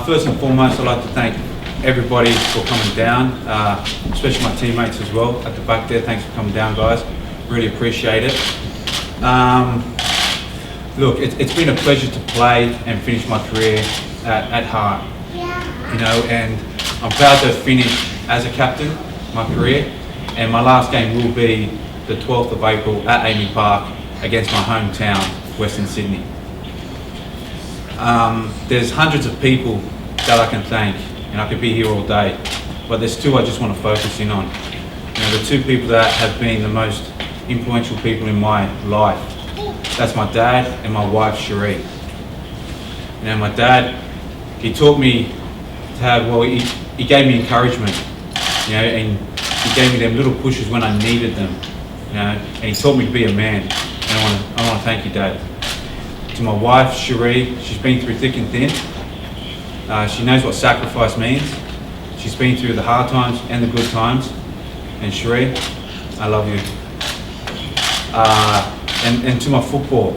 First and foremost, I'd like to thank everybody for coming down, especially my teammates as well at the back there. Thanks for coming down, guys. Really appreciate it. Look, it's been a pleasure to play and finish my career at heart. You know, and I'm proud to finish as a captain my career, and my last game will be the 12th of April at Amy Park against my hometown, Western Sydney. There's hundreds of people that I can thank, and I could be here all day, but there's two I just want to focus in on. You know, the two people that have been the most influential people in my life. That's my dad and my wife, Cherie. You know, my dad, he taught me to have, well, he gave me encouragement, you know, and he gave me them little pushes when I needed them, you know, and he taught me to be a man, and I want to thank you, Dad. To my wife, Cherie, she's been through thick and thin. She knows what sacrifice means. She's been through the hard times and the good times, and Cherie, I love you. And to my football,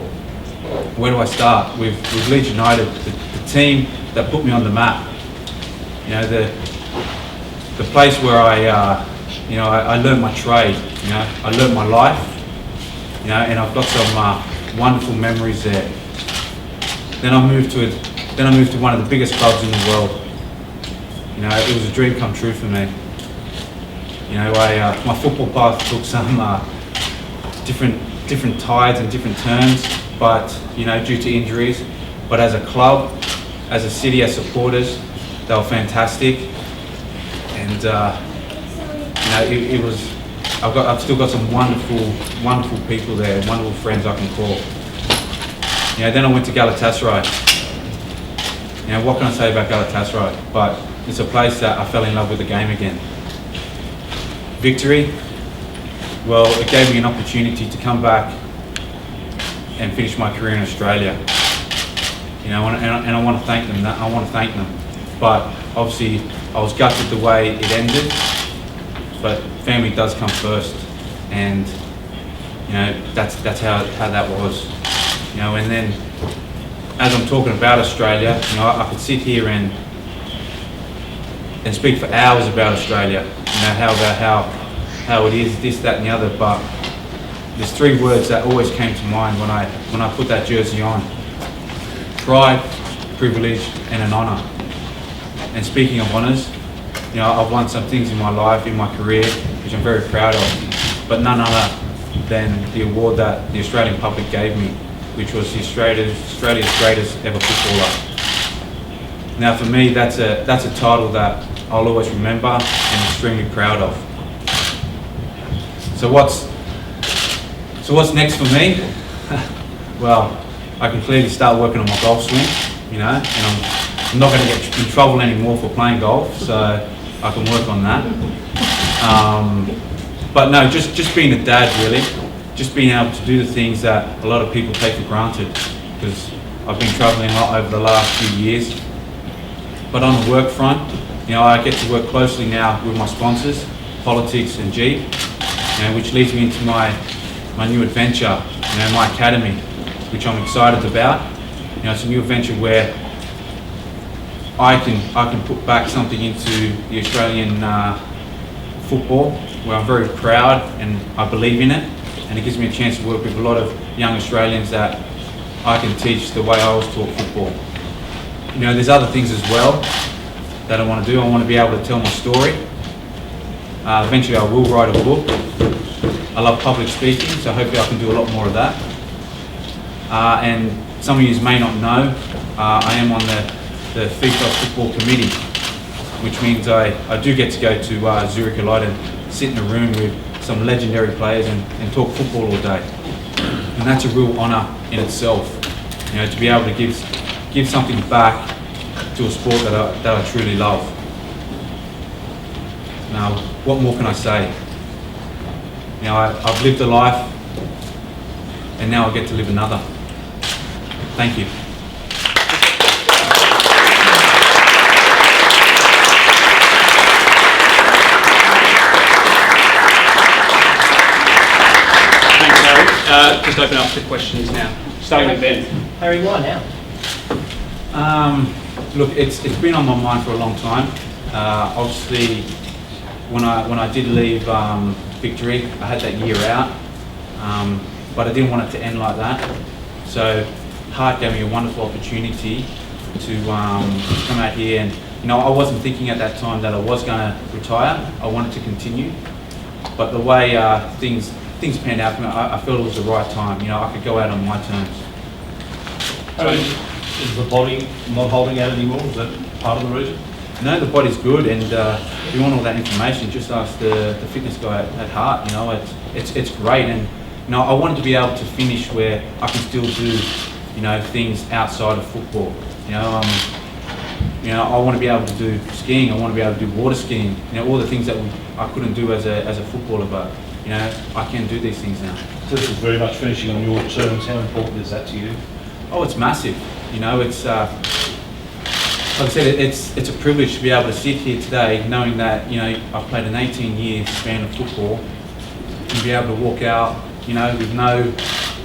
where do I start? With Leeds United, the team that put me on the map. You know, the place where I learned my trade. You know, I learned my life. You know, and I've got some wonderful memories there. Then I moved to one of the biggest clubs in the world. You know, it was a dream come true for me. You know, my football path took some different tides and different turns, but you know, due to injuries. But as a club, as a city, as supporters, they were fantastic, and you know, it was. I've still got some wonderful people there, wonderful friends I can call. You know, then I went to Galatasaray. You know, what can I say about Galatasaray? But it's a place that I fell in love with the game again. Victory. Well, it gave me an opportunity to come back and finish my career in Australia. You know, and I want to thank them. I want to thank them. But obviously, I was gutted the way it ended. But family does come first, and you know that's how that was. You know, and then as I'm talking about Australia, you know, I could sit here and speak for hours about Australia. You know, how it is, this, that, and the other. But there's three words that always came to mind when I put that jersey on: pride, privilege, and an honour. And speaking of honours, you know, I've won some things in my life, in my career, which I'm very proud of, but none other than the award that the Australian public gave me, which was Australia's greatest ever footballer. Now, for me, that's a title that I'll always remember and extremely proud of. So what's next for me? Well, I can clearly start working on my golf swing, you know, and I'm not going to get in trouble anymore for playing golf, so I can work on that. But no, just being a dad, really. Just being able to do the things that a lot of people take for granted, because I've been travelling a lot over the last few years. But on the work front, you know, I get to work closely now with my sponsors, Politics and Jeep, you know, which leads me into my new adventure, you know, my academy, which I'm excited about. You know, it's a new adventure where I can put back something into the Australian football, where I'm very proud and I believe in it, and it gives me a chance to work with a lot of young Australians that I can teach the way I was taught football. You know, there's other things as well that I want to do. I want to be able to tell my story. Eventually I will write a book. I love public speaking, so hopefully I can do a lot more of that. And some of you may not know, I am on the FIFA Football Committee, which means I do get to go to Zurich a lot and sit in a room with some legendary players and talk football all day. And that's a real honour in itself, you know, to be able to give something back to a sport that I truly love. Now, what more can I say? You know, I've lived a life, and now I get to live another. Thank you. Thanks, Harry. Just open up to questions now. Starting with Ben. Harry, why now? Look, it's been on my mind for a long time. Obviously, when I did leave Victory, I had that year out, but I didn't want it to end like that. So Hart gave me a wonderful opportunity to come out here, and I wasn't thinking at that time that I was going to retire. I wanted to continue, but the way things panned out for me, I felt it was the right time. I could go out on my terms. Is the body not holding out anymore? Is that part of the reason? No, the body's good, and if you want all that information, just ask the fitness guy at Hart. It's great, and I wanted to be able to finish where I can still do things outside of football. I want to be able to do skiing. I want to be able to do water skiing. All the things that I couldn't do as a footballer, but I can do these things now. So this is very much finishing on your terms. How important is that to you? Oh, it's massive. It's like I said, it's a privilege to be able to sit here today, knowing that I've played an 18-year span of football, and be able to walk out, with no,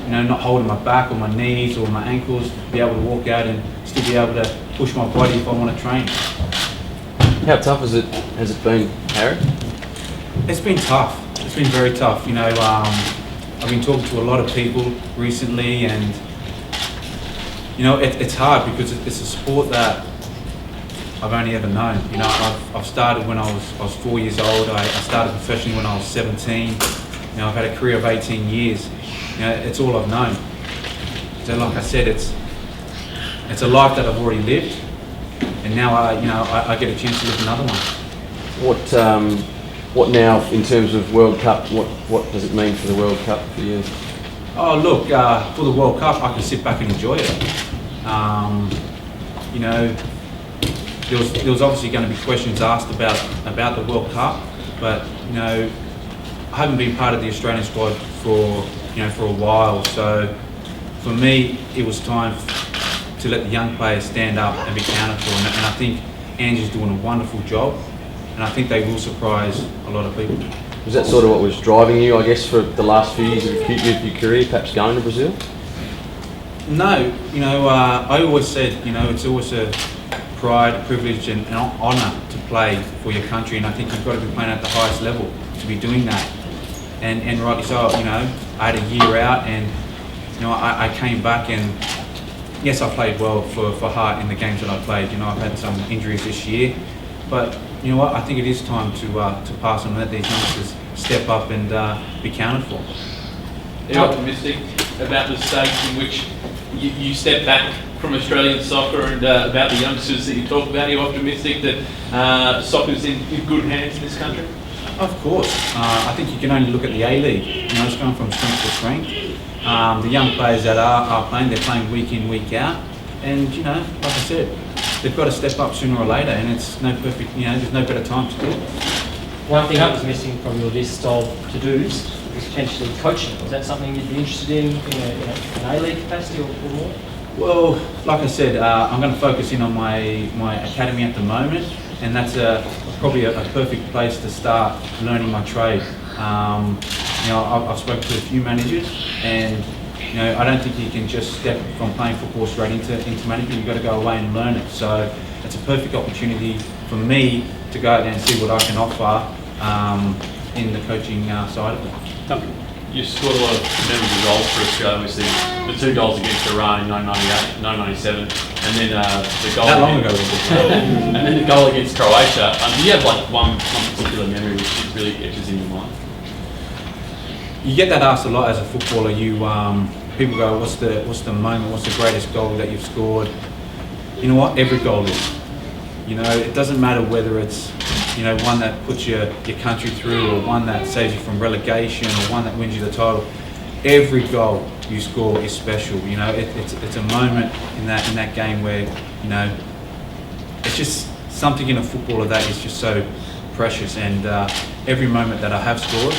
not holding my back or my knees or my ankles, be able to walk out and still be able to push my body if I want to train. How tough has it been, Harry? It's been tough. It's been very tough. I've been talking to a lot of people recently, and it's hard because it's a sport that I've only ever known. I've started when I was 4 years old. I started professionally when I was 17. I've had a career of 18 years. It's all I've known. So like I said, it's a life that I've already lived, and now I get a chance to live another one. What now in terms of World Cup? What does it mean for the World Cup for you? Oh look, for the World Cup, I can sit back and enjoy it. There was obviously going to be questions asked about the World Cup, but I haven't been part of the Australian squad for a while. So for me, it was time to let the young players stand up and be counted for. And I think Angie's doing a wonderful job, and I think they will surprise a lot of people. Was that sort of what was driving you, I guess, for the last few years of your career, perhaps going to Brazil? No, I always said, it's always a pride, a privilege, and an honour to play for your country, and I think you've got to be playing at the highest level to be doing that. And rightly so, I had a year out, and I came back, and yes, I played well for Hart in the games that I played. I've had some injuries this year, but you know what? I think it is time to pass on and let these youngsters step up and be counted for. Are you optimistic about the stage in which you step back from Australian soccer and about the youngsters that you talk about? Are you optimistic that soccer's in good hands in this country? Of course. I think you can only look at the A-League. It's going from strength to strength. The young players that are playing, they're playing week in, week out. And, like I said, they've got to step up sooner or later, and it's no perfect, there's no better time to do it. One thing that was missing from your list of to-dos was potentially coaching. Is that something you'd be interested in an A-League capacity or more? Well, like I said, I'm going to focus in on my academy at the moment, and that's probably a perfect place to start learning my trade. I've spoken to a few managers, and I don't think you can just step from playing football straight into management. You've got to go away and learn it. So it's a perfect opportunity for me to go out there and see what I can offer in the coaching side of it. You scored a lot of memorable goals for Australia. Obviously, the 2 goals against Iran in 1998, 1997, and then the goal. That long ago, was it? And then the goal against Croatia. Do you have one particular memory which really etches in your mind? You get that asked a lot as a footballer. People go, what's the moment? What's the greatest goal that you've scored? You know what? Every goal is. It doesn't matter whether it's one that puts your country through, or one that saves you from relegation, or one that wins you the title. Every goal you score is special. It's a moment in that game where it's just something in a footballer that is just so precious. And every moment that I have scored,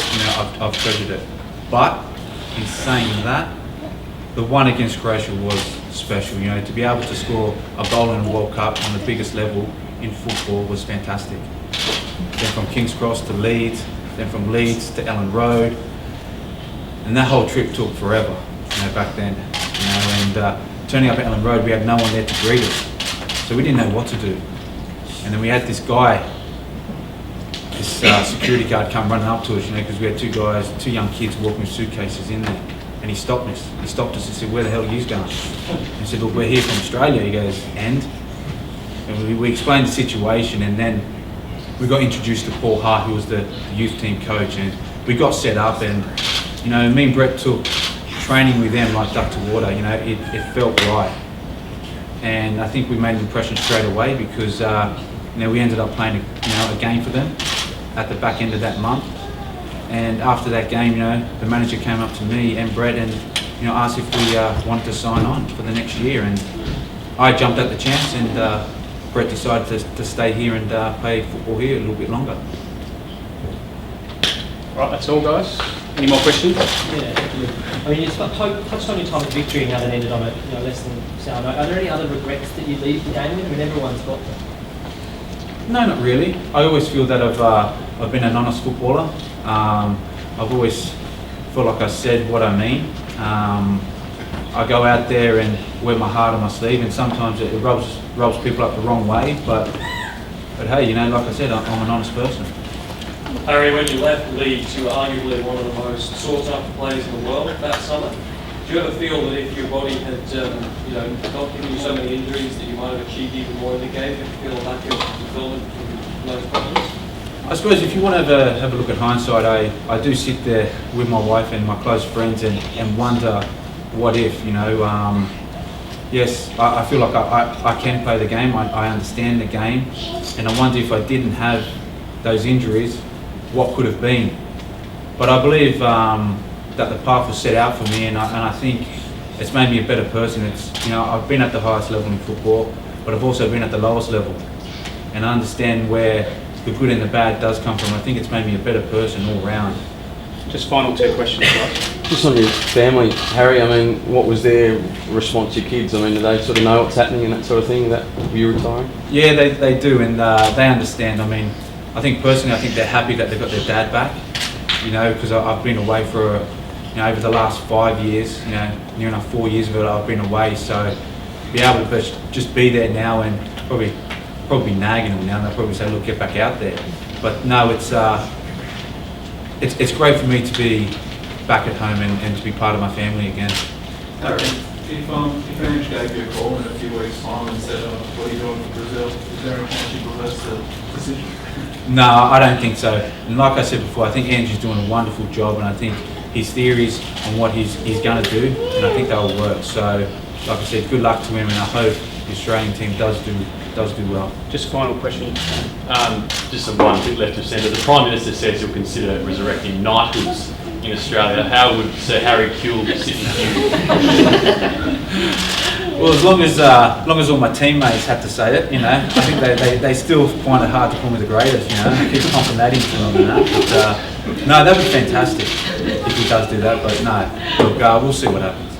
I've treasured it. But in saying that, the one against Croatia was special. To be able to score a goal in a World Cup on the biggest level in football was fantastic. Then from King's Cross to Leeds, then from Leeds to Ellen Road, and that whole trip took forever. Back then, and turning up at Ellen Road, we had no one there to greet us. So we didn't know what to do. And then we had this guy, this security guard come running up to us, because we had two young kids walking with suitcases in there. And he stopped us. He stopped us and said, "Where the hell are you going?" And he said, "Look, we're here from Australia." He goes, "And?" And we explained the situation, and then we got introduced to Paul Hart, who was the youth team coach, and we got set up, and me and Brett took training with them like duck to water. It felt right, and I think we made an impression straight away because we ended up playing a game for them at the back end of that month. And after that game, the manager came up to me and Brett and asked if we wanted to sign on for the next year, and I jumped at the chance, and Brett decided to stay here and play football here a little bit longer. Right, that's all, guys. Any more questions? Yeah, I mean, you touched on your time at Victory and how that ended on a less than sound. Are there any other regrets that you leave the game with? I mean, everyone's got them. No, not really. I always feel that I've been an honest footballer. I've always felt like I said what I mean. I go out there and wear my heart on my sleeve, and sometimes it rubs people up the wrong way. But hey, like I said, I'm an honest person. Harry, when you left Leeds, you were arguably one of the most sought-after players in the world that summer. Do you ever feel that if your body had, not given you so many injuries, that you might have achieved even more in the game? Do you feel a lack of fulfillment from those problems? I suppose if you want to have a look at hindsight, I do sit there with my wife and my close friends and wonder, what if, yes, I feel like I can play the game, I understand the game, and I wonder if I didn't have those injuries, what could have been. But I believe that the path was set out for me, and I think it's made me a better person. I've been at the highest level in football, but I've also been at the lowest level, and I understand where the good and the bad does come from. I think it's made me a better person all round. Just final two questions, guys. Just on your family, Harry, I mean, what was their response to your kids? I mean, do they sort of know what's happening and that sort of thing, that you retiring? Yeah, they do, and they understand. I mean, I think personally, they're happy that they've got their dad back, because I've been away for, over the last 5 years, near enough 4 years of it, I've been away, so be able to just be there now and probably nagging them now, and they'll probably say, "Look, get back out there." But no, it's great for me to be back at home and to be part of my family again. Harry, if Ange gave you a call in a few weeks' time and said, "What are you doing for Brazil?" is there a chance you'd reverse the decision? No, I don't think so. And like I said before, I think Ange is doing a wonderful job, and I think his theories on what he's going to do, and I think they'll work. So, like I said, good luck to him, and I hope the Australian team does do well. Just final question. Just one bit left of centre. The Prime Minister says he'll consider resurrecting knighthoods in Australia. How would Sir Harry Kewell sit with you? Well, as long as all my teammates have to say it, I think they still find it hard to call me the greatest, I keep pumping that into them and that. But no, that'd be fantastic if he does do that. But no, look, we'll see what happens.